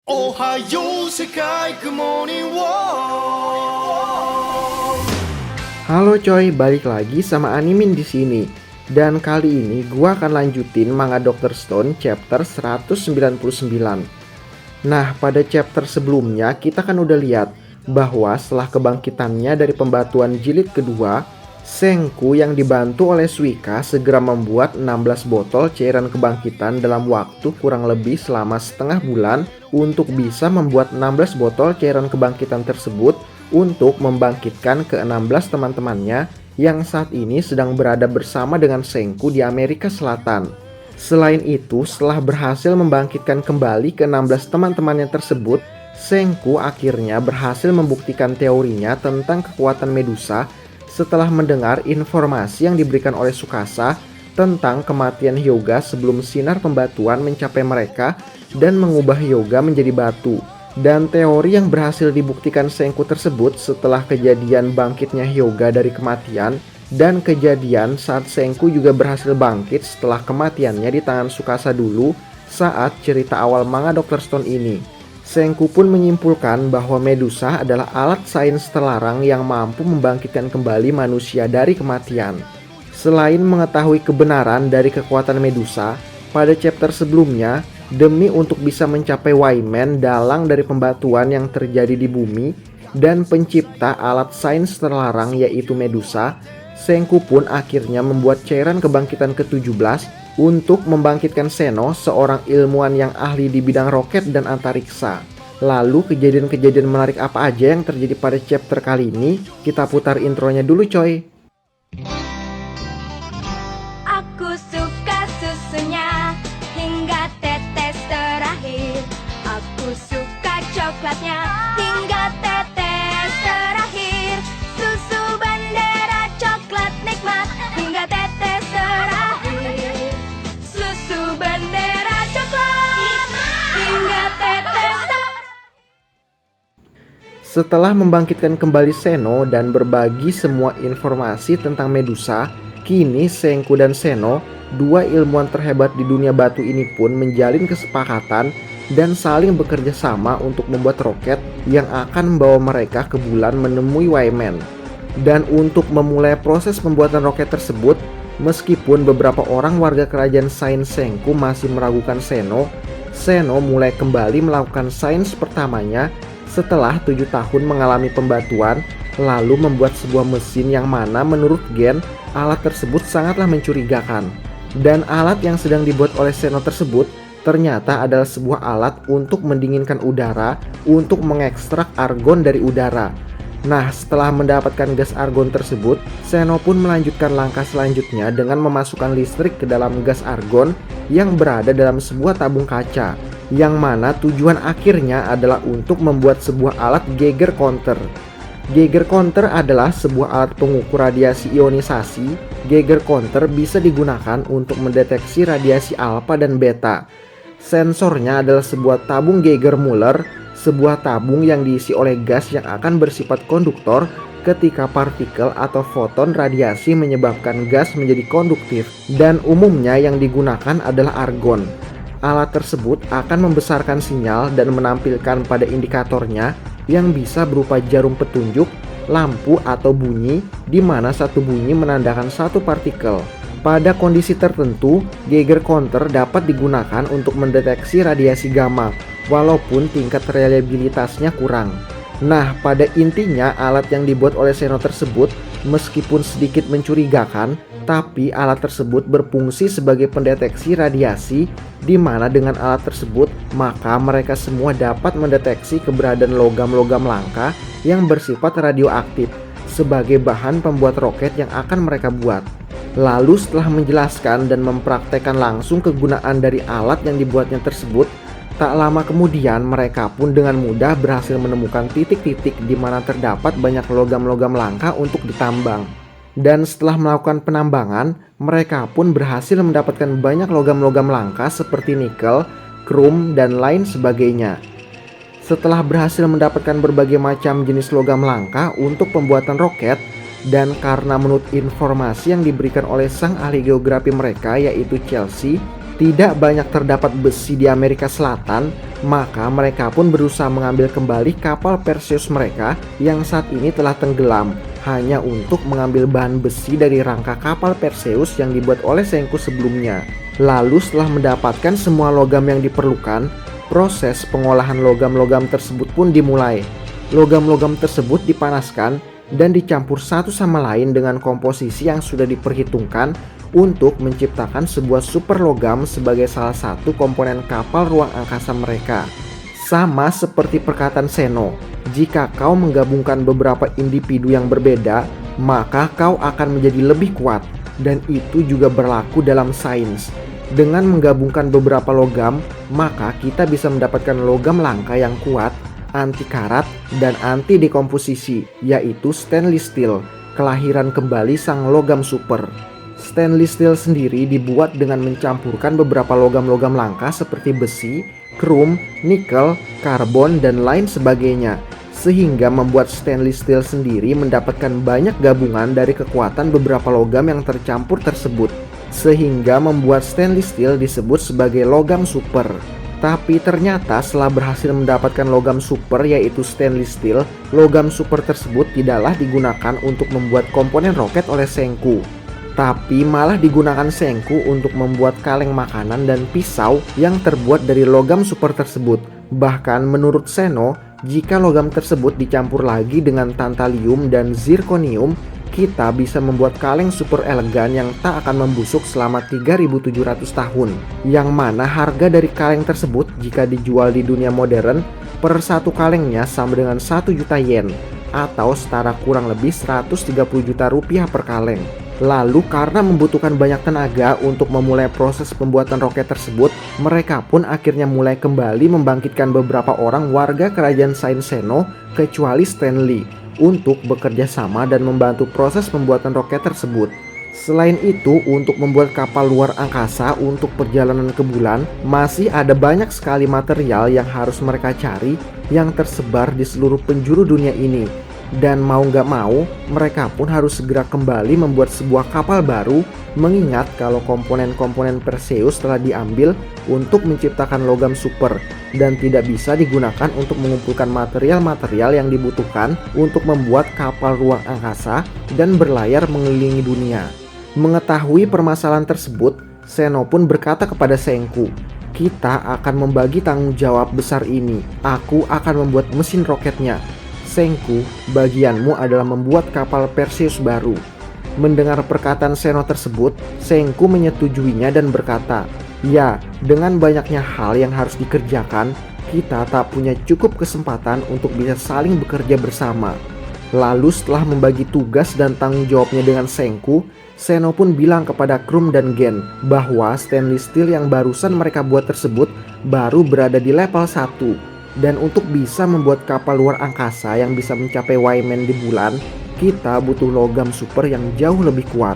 Ohayo Sekai Good Morning World. Halo coy, balik lagi sama Animin di sini. Dan kali ini gua akan lanjutin manga Dr. Stone chapter 199. Nah, pada chapter sebelumnya kita kan udah lihat bahwa setelah kebangkitannya dari pembatuan jilid kedua, Senku yang dibantu oleh Suika segera membuat 16 botol cairan kebangkitan dalam waktu kurang lebih selama setengah bulan untuk bisa membuat 16 botol cairan kebangkitan tersebut untuk membangkitkan ke-16 teman-temannya yang saat ini sedang berada bersama dengan Senku di Amerika Selatan. Selain itu, setelah berhasil membangkitkan kembali ke-16 teman-temannya tersebut, Senku akhirnya berhasil membuktikan teorinya tentang kekuatan Medusa setelah mendengar informasi yang diberikan oleh Tsukasa tentang kematian Hyuga sebelum sinar pembatuan mencapai mereka dan mengubah Hyuga menjadi batu. Dan teori yang berhasil dibuktikan Senku tersebut setelah kejadian bangkitnya Hyuga dari kematian dan kejadian saat Senku juga berhasil bangkit setelah kematiannya di tangan Tsukasa dulu saat cerita awal manga Dr. Stone ini. Senku pun menyimpulkan bahwa Medusa adalah alat sains terlarang yang mampu membangkitkan kembali manusia dari kematian. Selain mengetahui kebenaran dari kekuatan Medusa, pada chapter sebelumnya, demi untuk bisa mencapai Wayman dalang dari pembatuan yang terjadi di bumi dan pencipta alat sains terlarang yaitu Medusa, Senku pun akhirnya membuat cairan kebangkitan ke-17 untuk membangkitkan Seno, seorang ilmuwan yang ahli di bidang roket dan antariksa. Lalu kejadian-kejadian menarik apa aja yang terjadi pada chapter kali ini? Kita putar intronya dulu coy. Aku suka susunya hingga tetes terakhir. Aku suka coklatnya hingga tetes terakhir. Susu bendera coklat nikmat hingga tetes terakhir. Susu bendera coklat hingga tetes terakhir. Setelah membangkitkan kembali Seno dan berbagi semua informasi tentang Medusa, kini Senku dan Seno, dua ilmuwan terhebat di dunia batu ini pun menjalin kesepakatan dan saling bekerja sama untuk membuat roket yang akan membawa mereka ke bulan menemui Wayman. Dan untuk memulai proses pembuatan roket tersebut, meskipun beberapa orang warga kerajaan sains Senku masih meragukan Seno, Seno mulai kembali melakukan sains pertamanya setelah 7 tahun mengalami pembatuan, lalu membuat sebuah mesin yang mana menurut Gen, alat tersebut sangatlah mencurigakan. Dan alat yang sedang dibuat oleh Seno tersebut ternyata adalah sebuah alat untuk mendinginkan udara untuk mengekstrak argon dari udara. Nah, setelah mendapatkan gas argon tersebut, Seno pun melanjutkan langkah selanjutnya dengan memasukkan listrik ke dalam gas argon yang berada dalam sebuah tabung kaca, yang mana tujuan akhirnya adalah untuk membuat sebuah alat Geiger Counter. Geiger Counter adalah sebuah alat pengukur radiasi ionisasi. Geiger Counter bisa digunakan untuk mendeteksi radiasi alfa dan beta. Sensornya adalah sebuah tabung Geiger-Müller, sebuah tabung yang diisi oleh gas yang akan bersifat konduktor ketika partikel atau foton radiasi menyebabkan gas menjadi konduktif, dan umumnya yang digunakan adalah argon. Alat tersebut akan membesarkan sinyal dan menampilkan pada indikatornya yang bisa berupa jarum petunjuk, lampu atau bunyi, di mana satu bunyi menandakan satu partikel. Pada kondisi tertentu, Geiger Counter dapat digunakan untuk mendeteksi radiasi gamma, walaupun tingkat reliabilitasnya kurang. Nah, pada intinya alat yang dibuat oleh Seno tersebut meskipun sedikit mencurigakan, tapi alat tersebut berfungsi sebagai pendeteksi radiasi, di mana dengan alat tersebut maka mereka semua dapat mendeteksi keberadaan logam-logam langka yang bersifat radioaktif sebagai bahan pembuat roket yang akan mereka buat. Lalu setelah menjelaskan dan mempraktekkan langsung kegunaan dari alat yang dibuatnya tersebut, tak lama kemudian mereka pun dengan mudah berhasil menemukan titik-titik di mana terdapat banyak logam-logam langka untuk ditambang. Dan setelah melakukan penambangan, mereka pun berhasil mendapatkan banyak logam-logam langka seperti nikel, krom, dan lain sebagainya. Setelah berhasil mendapatkan berbagai macam jenis logam langka untuk pembuatan roket, dan karena menurut informasi yang diberikan oleh sang ahli geografi mereka yaitu Chelsea, tidak banyak terdapat besi di Amerika Selatan, maka mereka pun berusaha mengambil kembali kapal Perseus mereka yang saat ini telah tenggelam, hanya untuk mengambil bahan besi dari rangka kapal Perseus yang dibuat oleh Senku sebelumnya. Lalu setelah mendapatkan semua logam yang diperlukan, proses pengolahan logam-logam tersebut pun dimulai. Logam-logam tersebut dipanaskan dan dicampur satu sama lain dengan komposisi yang sudah diperhitungkan untuk menciptakan sebuah super logam sebagai salah satu komponen kapal ruang angkasa mereka. Sama seperti perkataan Zeno, jika kau menggabungkan beberapa individu yang berbeda, maka kau akan menjadi lebih kuat, dan itu juga berlaku dalam sains. Dengan menggabungkan beberapa logam, maka kita bisa mendapatkan logam langka yang kuat, anti karat, dan anti dekomposisi, yaitu stainless steel, kelahiran kembali sang logam super. Stainless steel sendiri dibuat dengan mencampurkan beberapa logam-logam langka seperti besi, krom, nikel, karbon, dan lain sebagainya, sehingga membuat stainless steel sendiri mendapatkan banyak gabungan dari kekuatan beberapa logam yang tercampur tersebut, sehingga membuat stainless steel disebut sebagai logam super. Tapi ternyata setelah berhasil mendapatkan logam super yaitu stainless steel, logam super tersebut tidaklah digunakan untuk membuat komponen roket oleh Senku, tapi malah digunakan Senku untuk membuat kaleng makanan dan pisau yang terbuat dari logam super tersebut. Bahkan menurut Zeno, jika logam tersebut dicampur lagi dengan tantalium dan zirconium, kita bisa membuat kaleng super elegan yang tak akan membusuk selama 3700 tahun. Yang mana harga dari kaleng tersebut jika dijual di dunia modern, per satu kalengnya sama dengan 1 juta yen, atau setara kurang lebih 130 juta rupiah per kaleng. Lalu karena membutuhkan banyak tenaga untuk memulai proses pembuatan roket tersebut, mereka pun akhirnya mulai kembali membangkitkan beberapa orang warga kerajaan Saint Zeno kecuali Stanley untuk bekerja sama dan membantu proses pembuatan roket tersebut. Selain itu, untuk membuat kapal luar angkasa untuk perjalanan ke bulan, masih ada banyak sekali material yang harus mereka cari yang tersebar di seluruh penjuru dunia ini. Dan mau gak mau, mereka pun harus segera kembali membuat sebuah kapal baru, mengingat kalau komponen-komponen Perseus telah diambil untuk menciptakan logam super dan tidak bisa digunakan untuk mengumpulkan material-material yang dibutuhkan untuk membuat kapal ruang angkasa dan berlayar mengelilingi dunia. Mengetahui permasalahan tersebut, Zeno pun berkata kepada Senku, "Kita akan membagi tanggung jawab besar ini. Aku akan membuat mesin roketnya. Senku, bagianmu adalah membuat kapal Perseus baru." Mendengar perkataan Zeno tersebut, Senku menyetujuinya dan berkata, "Ya, dengan banyaknya hal yang harus dikerjakan, kita tak punya cukup kesempatan untuk bisa saling bekerja bersama." Lalu setelah membagi tugas dan tanggung jawabnya dengan Senku, Zeno pun bilang kepada Krum dan Gen bahwa stainless steel yang barusan mereka buat tersebut baru berada di level 1. Dan untuk bisa membuat kapal luar angkasa yang bisa mencapai Wyman di bulan, kita butuh logam super yang jauh lebih kuat.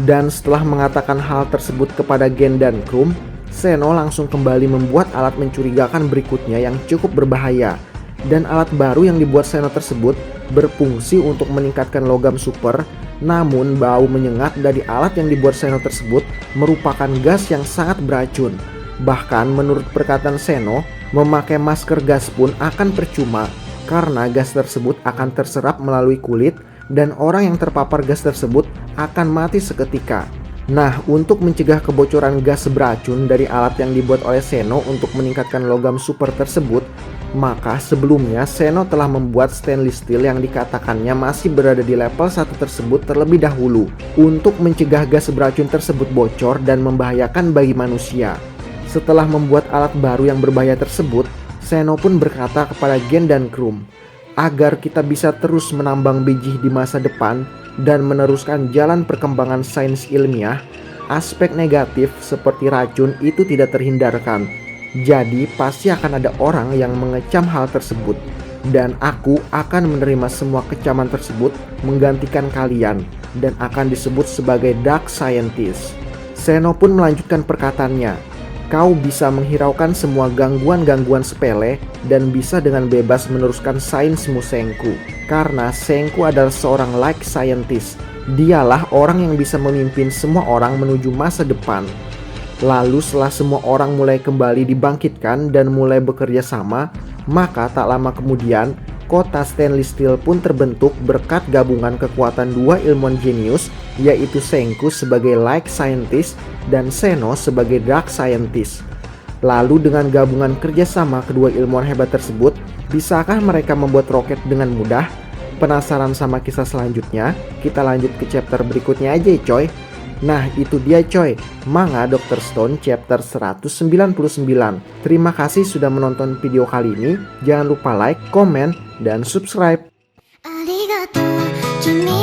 Dan setelah mengatakan hal tersebut kepada Gen dan Krum, Zeno langsung kembali membuat alat mencurigakan berikutnya yang cukup berbahaya. Dan alat baru yang dibuat Zeno tersebut berfungsi untuk meningkatkan logam super, namun bau menyengat dari alat yang dibuat Zeno tersebut merupakan gas yang sangat beracun. Bahkan menurut perkataan Zeno, memakai masker gas pun akan percuma karena gas tersebut akan terserap melalui kulit dan orang yang terpapar gas tersebut akan mati seketika. Nah, untuk mencegah kebocoran gas beracun dari alat yang dibuat oleh Zeno untuk meningkatkan logam super tersebut, maka sebelumnya Zeno telah membuat stainless steel yang dikatakannya masih berada di level 1 tersebut terlebih dahulu untuk mencegah gas beracun tersebut bocor dan membahayakan bagi manusia. Setelah membuat alat baru yang berbahaya tersebut, Zeno pun berkata kepada Gen dan Krum, agar kita bisa terus menambang biji di masa depan dan meneruskan jalan perkembangan sains ilmiah, aspek negatif seperti racun itu tidak terhindarkan. Jadi pasti akan ada orang yang mengecam hal tersebut, dan aku akan menerima semua kecaman tersebut menggantikan kalian dan akan disebut sebagai Dark Scientist. Zeno pun melanjutkan perkataannya, kau bisa menghiraukan semua gangguan-gangguan sepele dan bisa dengan bebas meneruskan sainsmu Senku. Karena Senku adalah seorang like scientist. Dialah orang yang bisa memimpin semua orang menuju masa depan. Lalu setelah semua orang mulai kembali dibangkitkan dan mulai bekerja sama, maka tak lama kemudian kota Stanley Steel pun terbentuk berkat gabungan kekuatan dua ilmuwan jenius, yaitu Senku sebagai Light Scientist dan Seno sebagai Dark Scientist. Lalu dengan gabungan kerjasama kedua ilmuwan hebat tersebut, bisakah mereka membuat roket dengan mudah? Penasaran sama kisah selanjutnya? Kita lanjut ke chapter berikutnya aja ya coy. Nah itu dia coy, manga Dr. Stone chapter 199. Terima kasih sudah menonton video kali ini. Jangan lupa like, komen, dan subscribe. ありがとう君